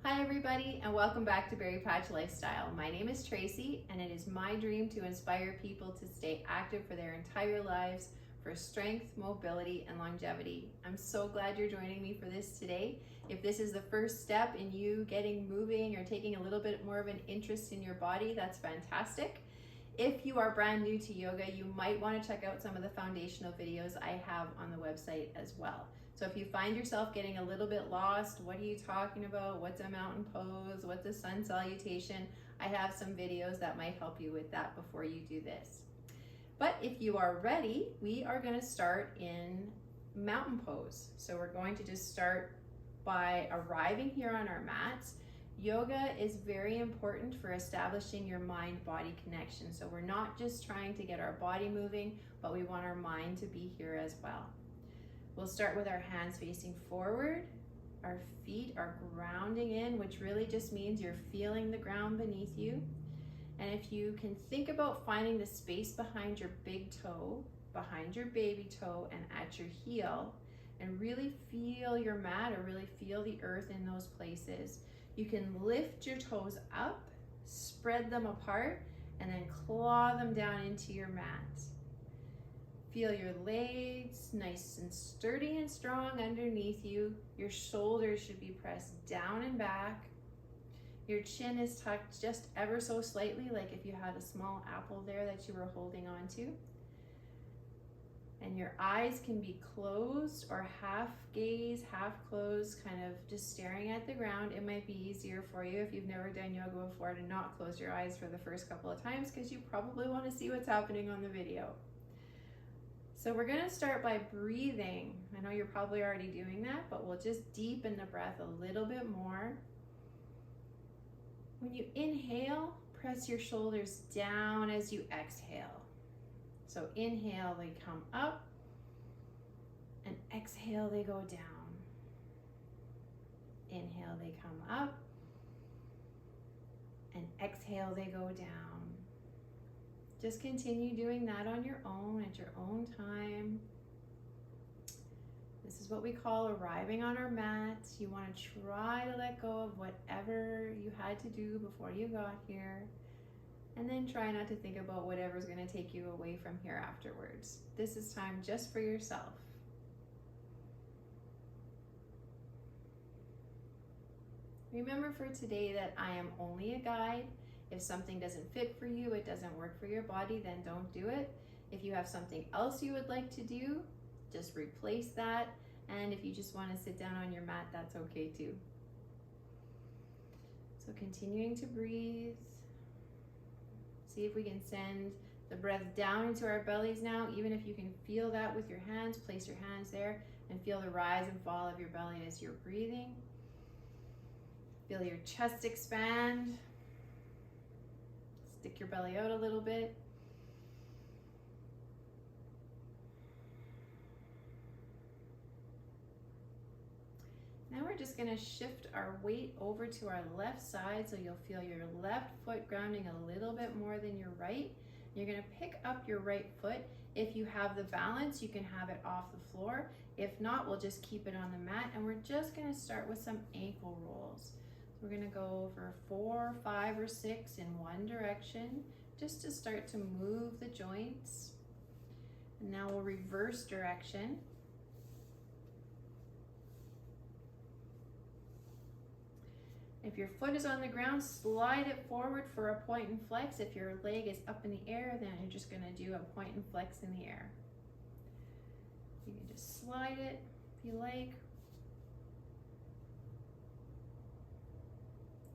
Hi everybody, and welcome back to Berry Patch Lifestyle. My name is Tracy, and it is my dream to inspire people to stay active for their entire lives for strength, mobility, and longevity. I'm so glad you're joining me for this today. If this is the first step in you getting moving or taking a little bit more of an interest in your body, that's fantastic. If you are brand new to yoga, you might want to check out some of the foundational videos I have on the website as well. So if you find yourself getting a little bit lost, what are you talking about? What's a mountain pose? What's a sun salutation? I have some videos that might help you with that before you do this. But if you are ready, we are going to start in mountain pose. So we're going to just start by arriving here on our mats. Yoga is very important for establishing your mind-body connection. So we're not just trying to get our body moving, but we want our mind to be here as well. We'll start with our hands facing forward. Our feet are grounding in, which really just means you're feeling the ground beneath you. And if you can think about finding the space behind your big toe, behind your baby toe, and at your heel, and really feel your mat or really feel the earth in those places, you can lift your toes up, spread them apart, and then claw them down into your mat. Feel your legs nice and sturdy and strong underneath you. Your shoulders should be pressed down and back. Your chin is tucked just ever so slightly, like if you had a small apple there that you were holding on to. And your eyes can be closed or half gaze, half closed, kind of just staring at the ground. It might be easier for you if you've never done yoga before to not close your eyes for the first couple of times, because you probably want to see what's happening on the video. So we're going to start by breathing. I know you're probably already doing that, but we'll just deepen the breath a little bit more. When you inhale, press your shoulders down as you exhale. So inhale, they come up, and exhale, they go down. Inhale, they come up, and exhale, they go down. Just continue doing that on your own, at your own time. This is what we call arriving on our mats. You want to try to let go of whatever you had to do before you got here. And then try not to think about whatever's going to take you away from here afterwards. This is time just for yourself. Remember for today that I am only a guide. If something doesn't fit for you, it doesn't work for your body, then don't do it. If you have something else you would like to do, just replace that. And if you just want to sit down on your mat, that's okay too. So continuing to breathe. See if we can send the breath down into our bellies now. Even if you can feel that with your hands, place your hands there and feel the rise and fall of your belly as you're breathing. Feel your chest expand. Stick your belly out a little bit. Now we're just going to shift our weight over to our left side, so you'll feel your left foot grounding a little bit more than your right. You're going to pick up your right foot. If you have the balance, you can have it off the floor. If not, we'll just keep it on the mat, and we're just going to start with some ankle rolls. We're going to go over 4, 5, or 6 in one direction, just to start to move the joints. And now we'll reverse direction. If your foot is on the ground, slide it forward for a point and flex. If your leg is up in the air, then you're just going to do a point and flex in the air. You can just slide it if you like.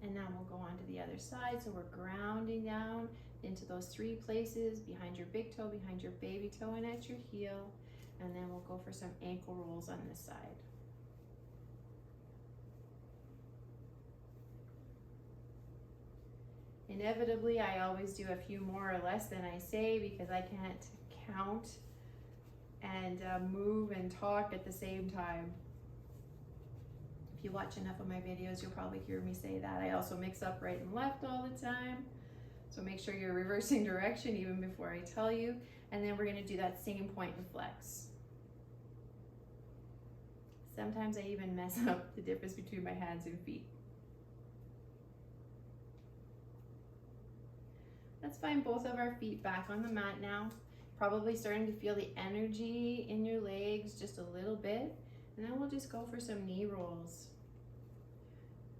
And now we'll go on to the other side. So we're grounding down into those 3 places, behind your big toe, behind your baby toe, and at your heel. And then we'll go for some ankle rolls on this side. Inevitably, I always do a few more or less than I say because I can't count and move and talk at the same time. If you watch enough of my videos, you'll probably hear me say that. I also mix up right and left all the time. So make sure you're reversing direction even before I tell you. And then we're going to do that same point and flex. Sometimes I even mess up the difference between my hands and feet. Let's find both of our feet back on the mat now. Probably starting to feel the energy in your legs just a little bit. And then we'll just go for some knee rolls.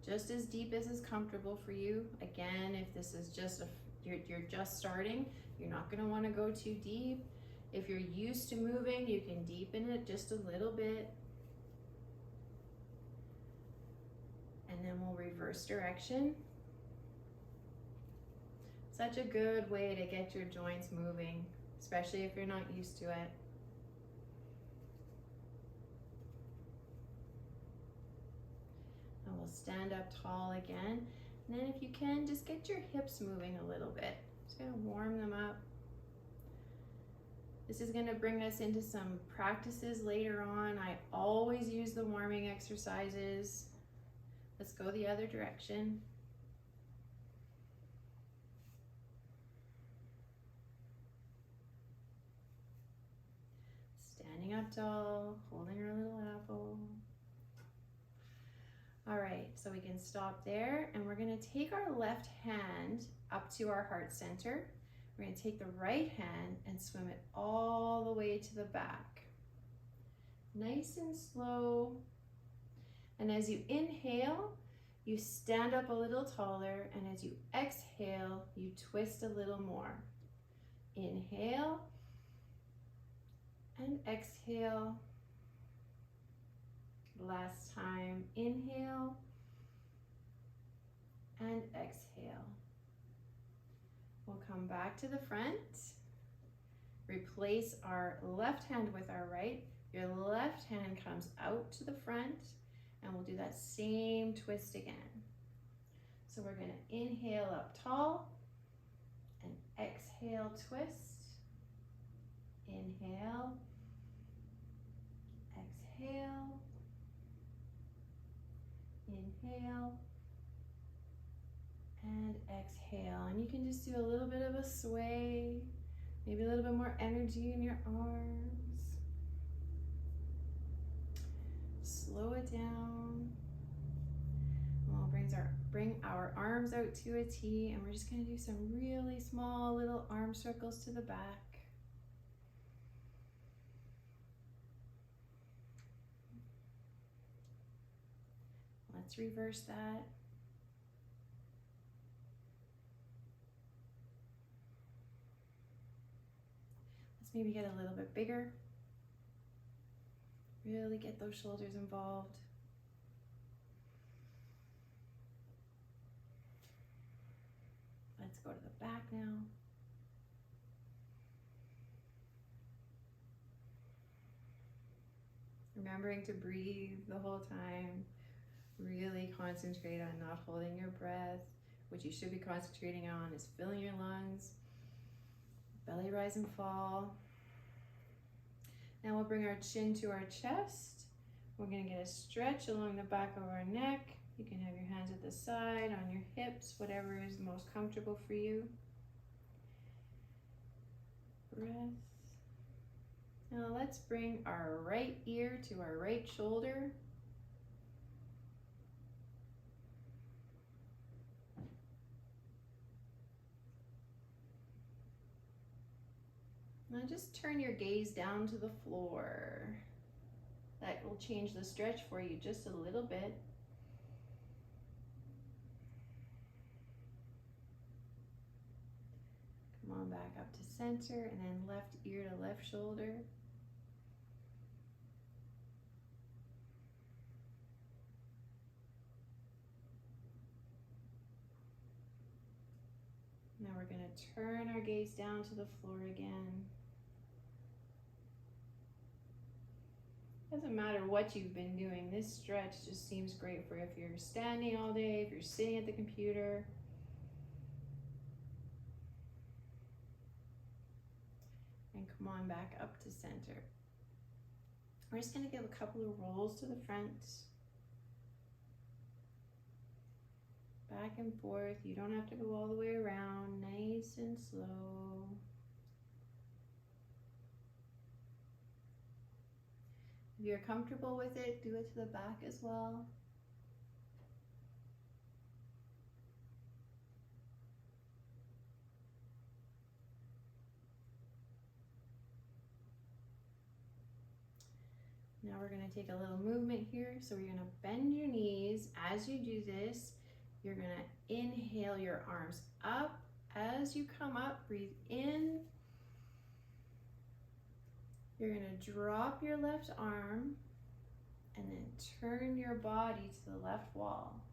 Just as deep as is comfortable for you. Again, if this is just you're just starting, you're not going to want to go too deep. If you're used to moving, you can deepen it just a little bit. And then we'll reverse direction. Such a good way to get your joints moving, especially if you're not used to it. And we'll stand up tall again. And then if you can, just get your hips moving a little bit. Just gonna warm them up. This is gonna bring us into some practices later on. I always use the warming exercises. Let's go the other direction. Standing up tall, holding our little apple. All right, so we can stop there, and we're gonna take our left hand up to our heart center. We're gonna take the right hand and swim it all the way to the back. Nice and slow. And as you inhale, you stand up a little taller, and as you exhale, you twist a little more. Inhale and exhale. Last time, inhale and exhale. We'll come back to the front. Replace our left hand with our right. Your left hand comes out to the front, and we'll do that same twist again. So we're going to inhale up tall and exhale, twist. Inhale, exhale. Inhale and exhale, and you can just do a little bit of a sway, maybe a little bit more energy in your arms. Slow it down. We'll bring our arms out to a T, and we're just going to do some really small little arm circles to the back. Let's reverse that. Let's maybe get a little bit bigger. Really get those shoulders involved. Let's go to the back now. Remembering to breathe the whole time. Really concentrate on not holding your breath. What you should be concentrating on is filling your lungs. Belly rise and fall. Now we'll bring our chin to our chest. We're going to get a stretch along the back of our neck. You can have your hands at the side, on your hips, whatever is most comfortable for you. Breath. Now let's bring our right ear to our right shoulder. Now just turn your gaze down to the floor. That will change the stretch for you just a little bit. Come on back up to center, and then left ear to left shoulder. Now we're going to turn our gaze down to the floor again. Doesn't matter what you've been doing, this stretch just seems great for if you're standing all day, if you're sitting at the computer. And come on back up to center. We're just going to give a couple of rolls to the front. Back and forth. You don't have to go all the way around. Nice and slow. If you're comfortable with it, do it to the back as well. Now we're going to take a little movement here. So we're going to bend your knees. As you do this, you're going to inhale your arms up. As you come up, breathe in. You're going to drop your left arm and then turn your body to the left wall.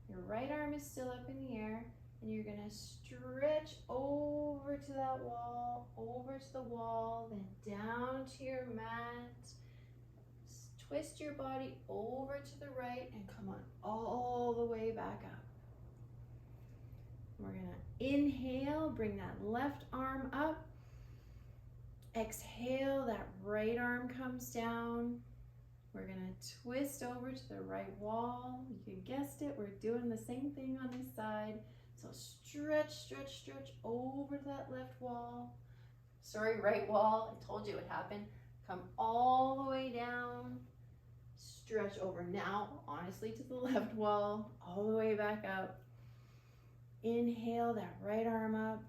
Your right arm is still up in the air, and you're going to stretch over to that wall, over to the wall, then down to your mat. Twist your body over to the right and come on all the way back up. We're going to inhale, bring that left arm up. Exhale, that right arm comes down. We're going to twist over to the right wall. You guessed it, we're doing the same thing on this side. So stretch, stretch, stretch over to that left wall. Sorry, right wall. I told you it would happen. Come all the way down. Stretch over now, honestly, to the left wall, all the way back up. Inhale that right arm up,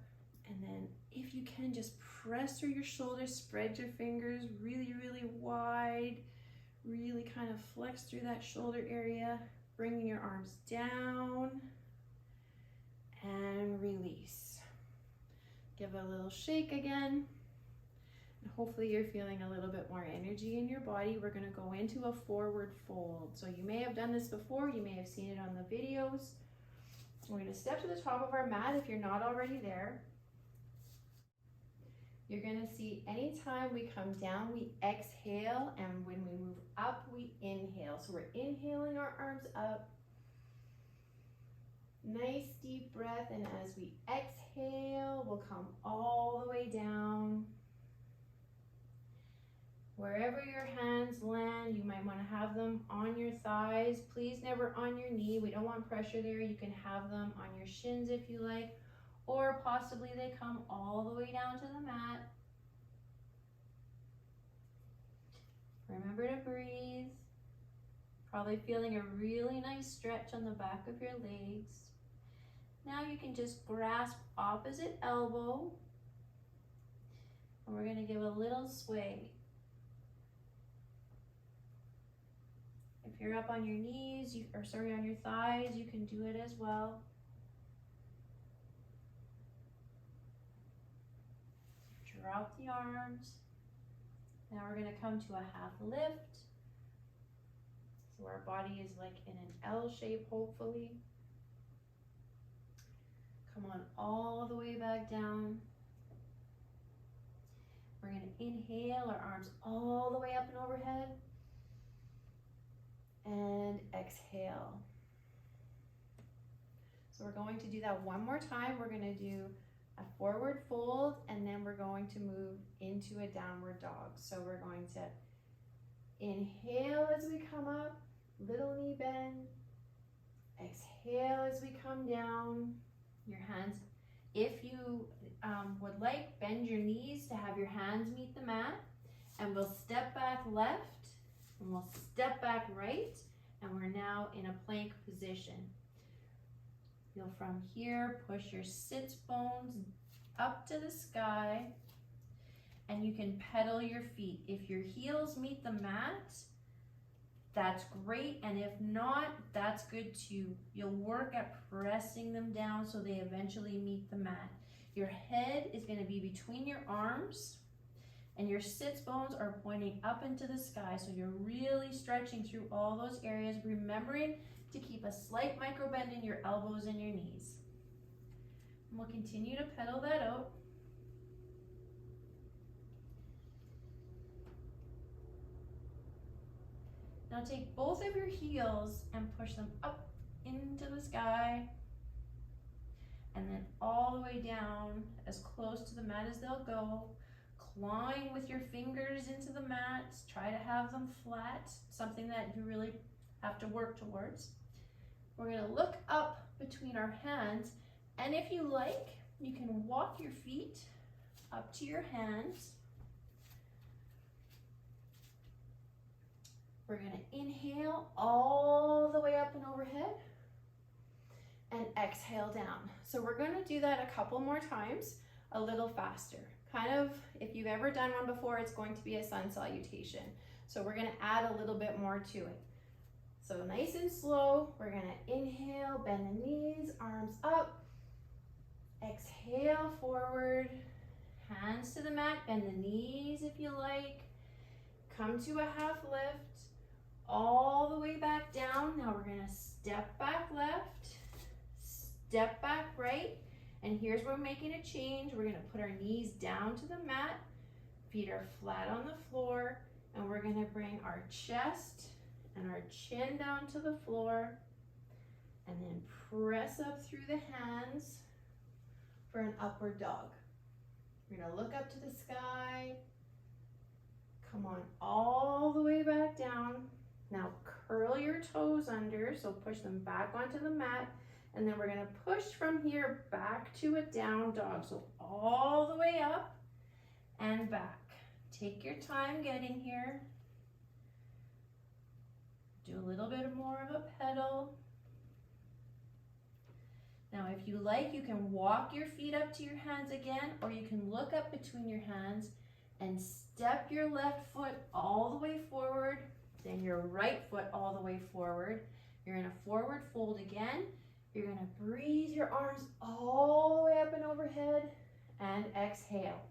and then if you can, just press through your shoulders, spread your fingers really, really wide, really kind of flex through that shoulder area, bringing your arms down, and release. Give it a little shake again. And hopefully you're feeling a little bit more energy in your body. We're going to go into a forward fold. So you may have done this before, you may have seen it on the videos. We're going to step to the top of our mat if you're not already there. You're going to see anytime we come down, we exhale, and when we move up, we inhale. So we're inhaling our arms up. Nice deep breath, and as we exhale, we'll come all the way down. Wherever your hands land, you might want to have them on your thighs. Please never on your knee. We don't want pressure there. You can have them on your shins if you like, or possibly they come all the way down to the mat. Remember to breathe. Probably feeling a really nice stretch on the back of your legs. Now you can just grasp opposite elbow, and we're going to give a little sway. If you're up on your knees, on your thighs, you can do it as well. Drop the arms. Now we're going to come to a half lift. So our body is like in an L shape, hopefully. Come on all the way back down. We're going to inhale, our arms all the way up and overhead. And exhale. So we're going to do that one more time. We're going to do a forward fold, and then we're going to move into a downward dog. So we're going to inhale as we come up, little knee bend. Exhale as we come down. Your hands, if you would like, bend your knees to have your hands meet the mat, and we'll step back left, and we'll step back right, and we're now in a plank position. You'll from here push your sits bones up to the sky, and you can pedal your feet. If your heels meet the mat, that's great, and if not, that's good too. You'll work at pressing them down so they eventually meet the mat. Your head is going to be between your arms, and your sits bones are pointing up into the sky, so you're really stretching through all those areas, remembering to keep a slight micro bend in your elbows and your knees. And we'll continue to pedal that out. Now take both of your heels and push them up into the sky, and then all the way down as close to the mat as they'll go. Clawing with your fingers into the mat. Try to have them flat, something that you really have to work towards. We're going to look up between our hands, and if you like, you can walk your feet up to your hands. We're going to inhale all the way up and overhead, and exhale down. So we're going to do that a couple more times, a little faster, kind of, if you've ever done one before, it's going to be a sun salutation. So we're gonna add a little bit more to it. So nice and slow, we're gonna inhale, bend the knees, arms up. Exhale, forward, hands to the mat, bend the knees if you like. Come to a half lift, all the way back down. Now we're gonna step back left, step back right, and here's where we're making a change. We're gonna put our knees down to the mat, feet are flat on the floor, and we're gonna bring our chest and our chin down to the floor, and then press up through the hands for an upward dog. We're gonna look up to the sky, come on all the way back down. Now curl your toes under, so push them back onto the mat, and then we're gonna push from here back to a down dog. So all the way up and back. Take your time getting here. Do a little bit more of a pedal. Now, if you like, you can walk your feet up to your hands again, or you can look up between your hands and step your left foot all the way forward, then your right foot all the way forward. You're in a forward fold again. You're gonna breathe your arms all the way up and overhead and exhale.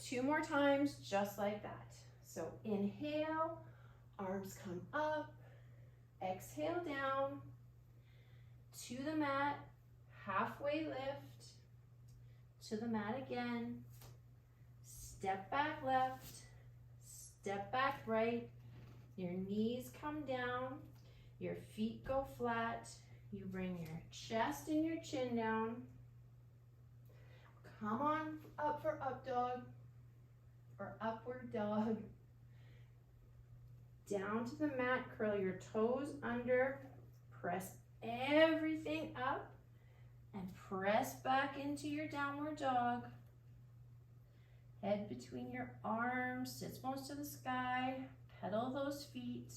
2 more times, just like that. So inhale, arms come up, exhale down, to the mat, halfway lift, to the mat again, step back left, step back right, your knees come down, your feet go flat, you bring your chest and your chin down, come on up for up dog, or upward dog, down to the mat, curl your toes under, press everything up, and press back into your downward dog. Head between your arms, sits bones to the sky, pedal those feet.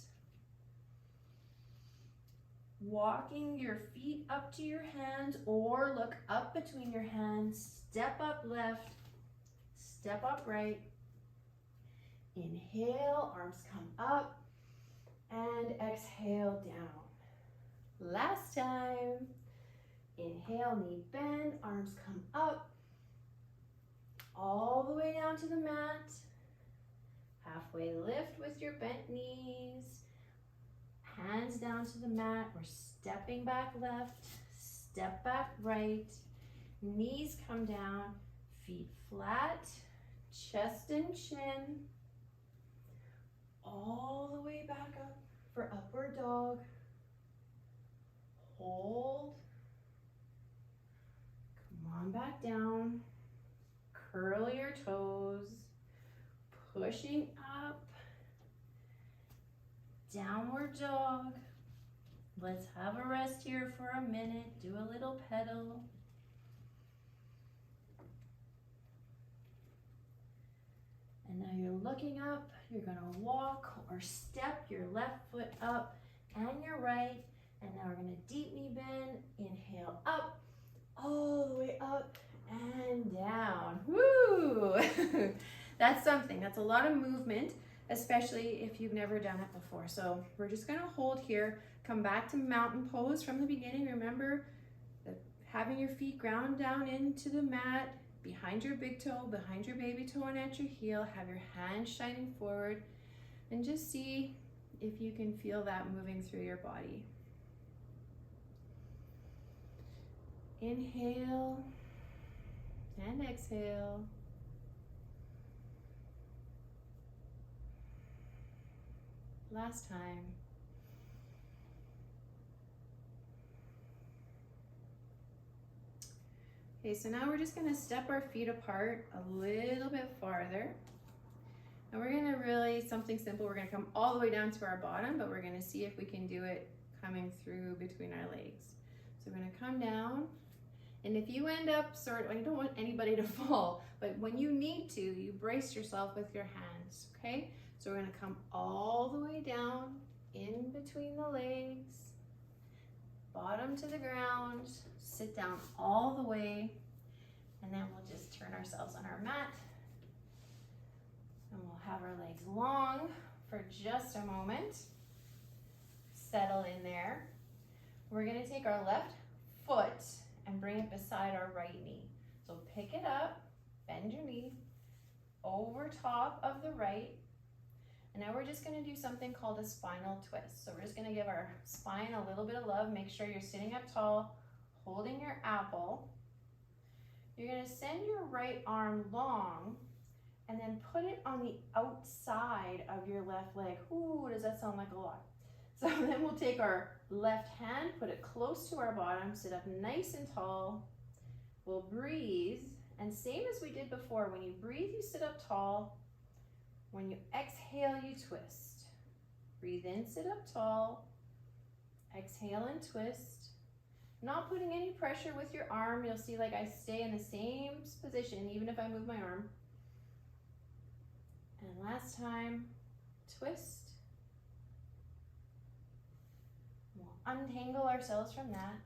Walking your feet up to your hands or look up between your hands, step up left, step up right. Inhale, arms come up, and exhale down. Last time. Inhale, knee bend, arms come up, all the way down to the mat. Halfway lift with your bent knees, hands down to the mat. We're stepping back left, step back right, knees come down, feet flat, chest and chin, all the way back up for upward dog. Hold. Come on back down. Curl your toes. Pushing up. Downward dog. Let's have a rest here for a minute. Do a little pedal. And now you're looking up. You're going to walk or step your left foot up and your right. And now we're going to deep knee bend. Inhale up, all the way up and down. Woo! That's something. That's a lot of movement, especially if you've never done it before. So we're just going to hold here. Come back to mountain pose from the beginning. Remember having your feet ground down into the mat, behind your big toe, behind your baby toe, and at your heel. Have your hands shining forward, and just see if you can feel that moving through your body. Inhale and exhale. Last time. Okay, so now we're just going to step our feet apart a little bit farther. And we're going to really, something simple, we're going to come all the way down to our bottom, but we're going to see if we can do it coming through between our legs. So we're going to come down. And if you end up I don't want anybody to fall, but when you need to, you brace yourself with your hands, okay? So we're going to come all the way down in between the legs, bottom to the ground, sit down all the way, and then we'll just turn ourselves on our mat And we'll have our legs long for just a moment. Settle in there. We're gonna take our left foot and bring it beside our right knee. So pick it up, bend your knee, over top of the right. And now we're just gonna do something called a spinal twist. So we're just gonna give our spine a little bit of love. Make sure you're sitting up tall, holding your apple. You're gonna send your right arm long and then put it on the outside of your left leg. Ooh, does that sound like a lot? So then we'll take our left hand, put it close to our bottom, sit up nice and tall. We'll breathe, and same as we did before, when you breathe, you sit up tall. When you exhale, you twist. Breathe in, sit up tall. Exhale and twist. Not putting any pressure with your arm. You'll see like I stay in the same position, even if I move my arm. And last time, twist. We'll untangle ourselves from that.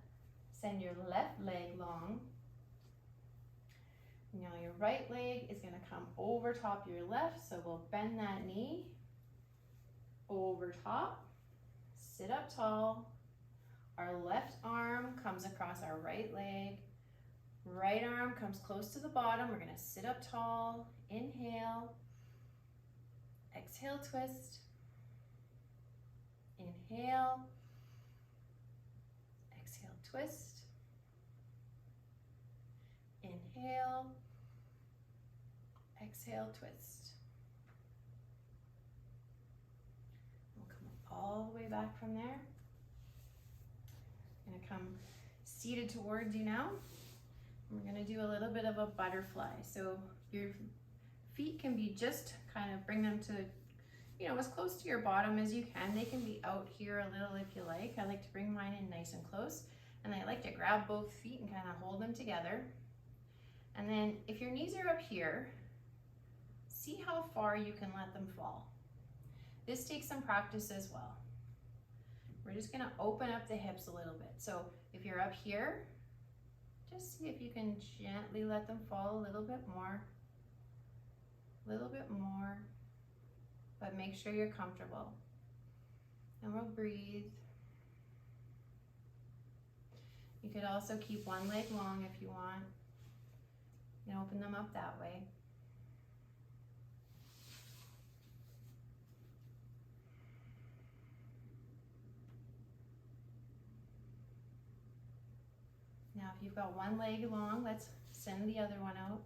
Send your left leg long. Now your right leg is gonna come over top your left, so we'll bend that knee, over top, sit up tall. Our left arm comes across our right leg. Right arm comes close to the bottom. We're gonna sit up tall, inhale, exhale, twist, inhale, exhale, twist, inhale, exhale, twist. We'll come all the way back from there. I'm gonna come seated towards you now. We're gonna do a little bit of a butterfly. So your feet can be just kind of bring them to, you know, as close to your bottom as you can. They can be out here a little if you like. I like to bring mine in nice and close. And I like to grab both feet and kind of hold them together. And then if your knees are up here, see how far you can let them fall. This takes some practice as well. We're just gonna open up the hips a little bit. So if you're up here, just see if you can gently let them fall a little bit more, but make sure you're comfortable. And we'll breathe. You could also keep one leg long if you want, and open them up that way. Now, if you've got one leg long, let's send the other one out.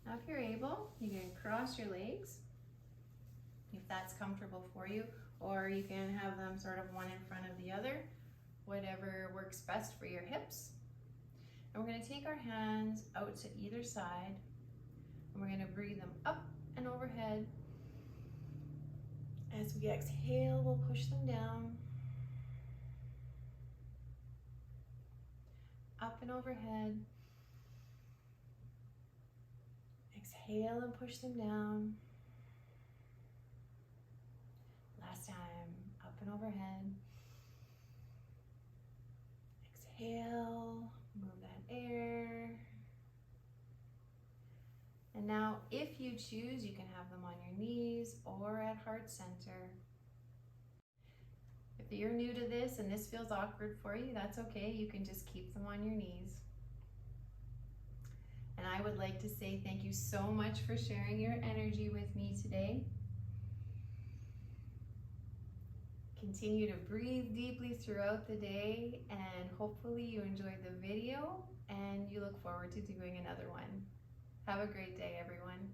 Now, if you're able, you can cross your legs, if that's comfortable for you, or you can have them sort of one in front of the other, whatever works best for your hips. And we're going to take our hands out to either side, and we're going to breathe them up and overhead. As we exhale, we'll push them down, up and overhead. Exhale and push them down. Last time, up and overhead. Exhale, move that air. And now, if you choose, you can have them on your knees or at heart center. If you're new to this and this feels awkward for you, that's okay. You can just keep them on your knees. And I would like to say thank you so much for sharing your energy with me today. Continue to breathe deeply throughout the day, and hopefully you enjoyed the video and you look forward to doing another one. Have a great day, everyone.